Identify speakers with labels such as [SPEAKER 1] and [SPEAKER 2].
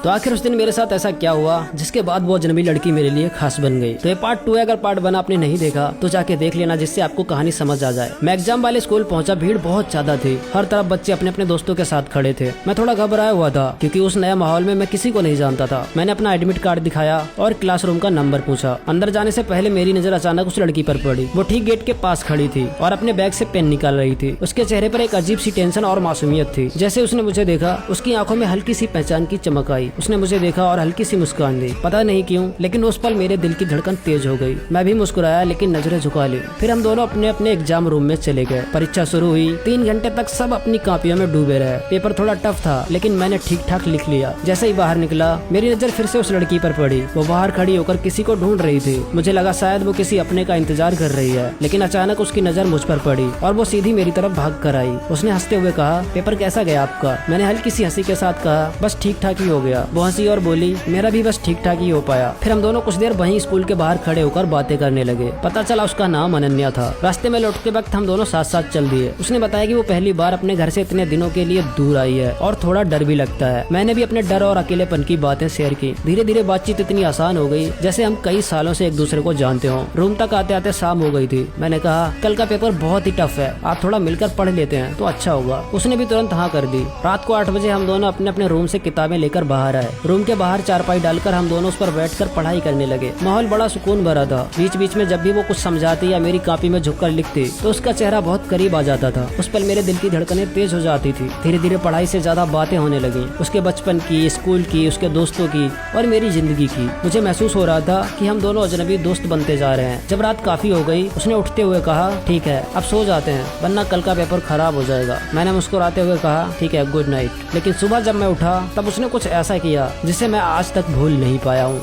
[SPEAKER 1] तो आखिर उस दिन मेरे साथ ऐसा क्या हुआ जिसके बाद वो अजनबी लड़की मेरे लिए खास बन गई। तो ये पार्ट 2 है, अगर पार्ट 1 आपने नहीं देखा तो जाके देख लेना, जिससे आपको कहानी समझ आ जाए। मैं एग्जाम वाले स्कूल पहुंचा, भीड़ बहुत ज्यादा थी, हर तरफ बच्चे अपने अपने दोस्तों के साथ खड़े थे। मैं थोड़ा घबराया हुआ था क्योंकि उस नए माहौल में मैं किसी को नहीं जानता था। मैंने अपना एडमिट कार्ड दिखाया और क्लासरूम का नंबर पूछा। अंदर जाने से पहले मेरी नजर अचानक उस लड़की पर पड़ी। वो ठीक गेट के पास खड़ी थी और अपने बैग से पेन निकाल रही थी। उसके चेहरे पर एक अजीब सी टेंशन और मासूमियत थी। जैसे उसने मुझे देखा, उसकी आंखों में हल्की सी पहचान की चमक आई। उसने मुझे देखा और हल्की सी मुस्कान दी। पता नहीं क्यों, लेकिन उस पल मेरे दिल की धड़कन तेज हो गई। मैं भी मुस्कुराया लेकिन नजरें झुका ली। फिर हम दोनों अपने अपने एग्जाम रूम में चले गए। परीक्षा शुरू हुई। 3 घंटे तक सब अपनी कॉपियों में डूबे रहे। पेपर थोड़ा टफ था लेकिन मैंने ठीक ठाक लिख लिया। जैसे ही बाहर निकला, मेरी नजर फिर से उस लड़की पर पड़ी। वो बाहर खड़ी होकर किसी को ढूंढ रही थी। मुझे लगा शायद वो किसी अपने का इंतजार कर रही है, लेकिन अचानक उसकी नजर मुझ पर पड़ी और वो सीधी मेरी तरफ भाग कर आई। उसने हंसते हुए कहा, पेपर कैसा गया आपका? मैंने हल्की सी हंसी के साथ कहा, बस ठीक ठाक ही हो गया। वो हंसी और बोली, मेरा भी बस ठीक ठाक ही हो पाया। फिर हम दोनों कुछ देर वहीं स्कूल के बाहर खड़े होकर बातें करने लगे। पता चला उसका नाम अनन्या था। रास्ते में लौटते वक्त हम दोनों साथ साथ चल दिए। उसने बताया कि वो पहली बार अपने घर से इतने दिनों के लिए दूर आई है और थोड़ा डर भी लगता है। मैंने भी अपने डर और अकेलेपन की बातें शेयर की। धीरे धीरे बातचीत इतनी आसान हो गई जैसे हम कई सालों से एक दूसरे को जानते हो। रूम तक आते आते शाम हो गई थी। मैंने कहा, कल का पेपर बहुत ही टफ है, आप थोड़ा मिलकर पढ़ लेते हैं तो अच्छा होगा। उसने भी तुरंत हाँ कर दी। रात को 8 बजे हम दोनों अपने अपने रूम से किताबें लेकर बाहर आए। रूम के बाहर चारपाई डालकर हम दोनों उस पर बैठकर पढ़ाई करने लगे। माहौल बड़ा सुकून भरा था। बीच बीच में जब भी वो कुछ समझाती या मेरी कॉपी में झुककर लिखती तो उसका चेहरा बहुत करीब आ जाता था। उस पल मेरे दिल की धड़कनें तेज हो जाती थी। धीरे धीरे पढ़ाई से ज्यादा बातें होने लगी, उसके बचपन की, स्कूल की, उसके दोस्तों की और मेरी जिंदगी की। मुझे महसूस हो रहा था कि हम दोनों अजनबी दोस्त बनते जा रहे हैं। जब रात काफी हो गई, उसने उठते हुए कहा, ठीक है अब सो जाते हैं वरना कल का पेपर खराब हो जाएगा। मैंने मुस्कुराते हुए कहा, ठीक है, गुड नाइट। लेकिन सुबह जब मैं उठा तब उसने कुछ ऐसा किया जिसे मैं आज तक भूल नहीं पाया हूँ।